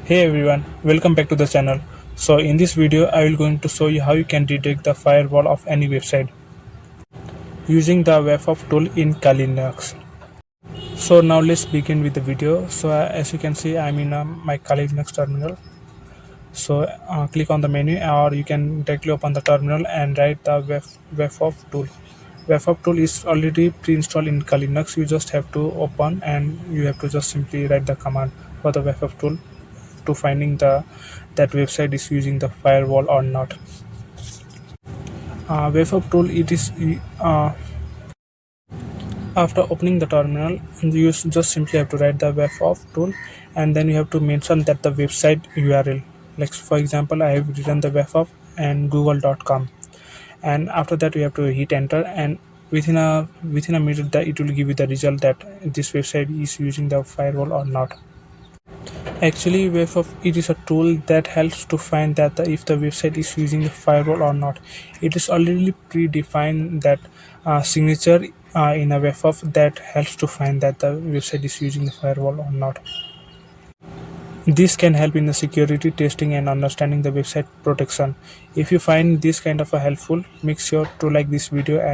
Hey everyone, welcome back to the channel. So in this video I will going to show you how you can detect the firewall of any website using the WAF tool in Kali Linux. So now let's begin with the video. So as you can see I'm in my Kali Linux terminal. So click on the menu or you can directly open the terminal and write the WAF tool. WAF tool is already pre-installed in Kali Linux. You just have to open and you have to just simply write the command for the WAF tool to finding the that website is using the firewall or not. WAF tool it is after opening the terminal you just simply have to write the WAF tool and then you have to mention that the website URL, like for example I have written the WAF and google.com, and after that you have to hit enter and within a minute that it will give you the result that this website is using the firewall or not. Actually, Wafw it is a tool that helps to find that if the website is using the firewall or not. It is already predefined that signature in a Wafw that helps to find that the website is using the firewall or not. This can help in the security testing and understanding the website protection. If you find this kind of a helpful, make sure to like this video and